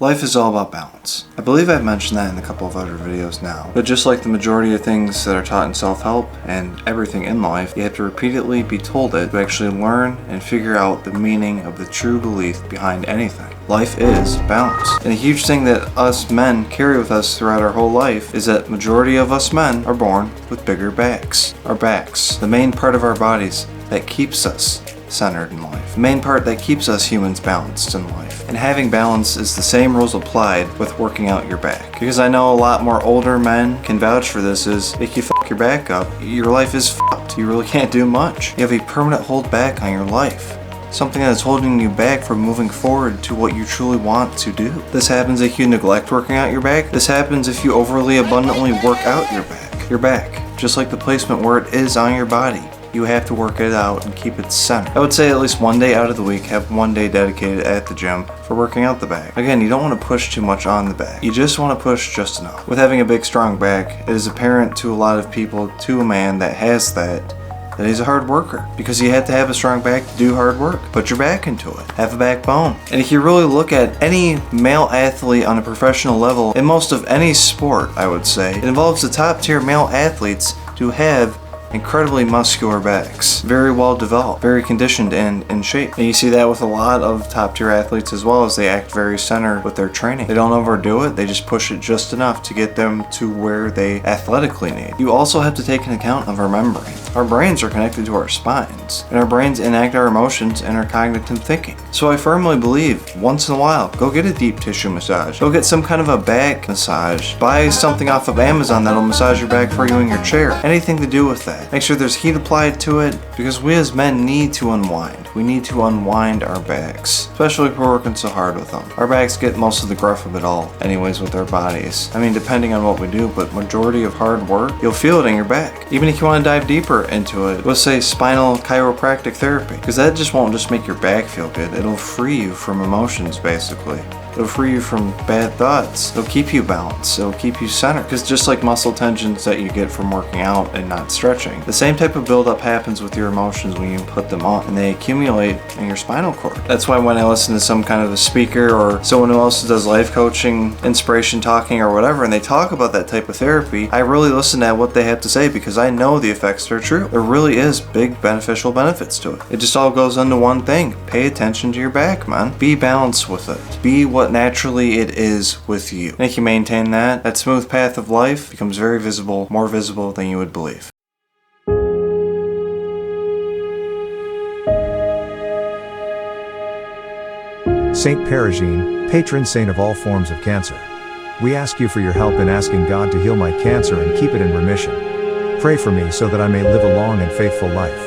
Life is all about balance. I believe I've mentioned that in a couple of other videos now. But just like the majority of things that are taught in self-help and everything in life, you have to repeatedly be told it to actually learn and figure out the meaning of the true belief behind anything. Life is balance. And a huge thing that us men carry with us throughout our whole life is that majority of us men are born with bigger backs. Our backs, the main part of our bodies that keeps us centered in life. The main part that keeps us humans balanced in life. And having balance is the same rules applied with working out your back. Because I know a lot more older men can vouch for this is, if you fuck your back up, your life is fucked. You really can't do much. You have a permanent hold back on your life. Something that's holding you back from moving forward to what you truly want to do. This happens if you neglect working out your back. This happens if you overly abundantly work out your back. Your back, just like the placement where it is on your body. You have to work it out and keep it centered. I would say at least one day out of the week, have one day dedicated at the gym for working out the back. Again, you don't want to push too much on the back. You just want to push just enough. With having a big, strong back, it is apparent to a lot of people, to a man that has that he's a hard worker. Because you have to have a strong back to do hard work. Put your back into it. Have a backbone. And if you really look at any male athlete on a professional level, in most of any sport, I would say, it involves the top tier male athletes to have incredibly muscular backs, very well developed, very conditioned and in shape. And you see that with a lot of top tier athletes as well, as they act very centered with their training. They don't overdo it, they just push it just enough to get them to where they athletically need. You also have to take an account of remembering. Our brains are connected to our spines, and our brains enact our emotions and our cognitive thinking. So I firmly believe, once in a while, go get a deep tissue massage. Go get some kind of a back massage. Buy something off of Amazon that'll massage your back for you in your chair. Anything to do with that. Make sure there's heat applied to it, because we as men need to unwind. We need to unwind our backs, especially if we're working so hard with them. Our backs get most of the gruff of it all, anyways, with our bodies. I mean, depending on what we do, but majority of hard work, you'll feel it in your back. Even if you want to dive deeper into it, let's say spinal chiropractic therapy, because that just won't just make your back feel good. It'll free you from emotions, basically. It'll free you from bad thoughts. It'll keep you balanced. It'll keep you centered. Because just like muscle tensions that you get from working out and not stretching, the same type of buildup happens with your emotions when you put them on, and they accumulate in your spinal cord. That's why when I listen to some kind of a speaker or someone who else does life coaching, inspiration talking or whatever, and they talk about that type of therapy, I really listen to what they have to say, because I know the effects are true. There really is big beneficial benefits to it. It just all goes into one thing. Pay attention to your back, man. Be balanced with it. Be what naturally it is with you. And if you maintain that smooth path of life becomes very visible, more visible than you would believe. Saint Perigine, patron saint of all forms of cancer. We ask you for your help in asking God to heal my cancer and keep it in remission. Pray for me so that I may live a long and faithful life.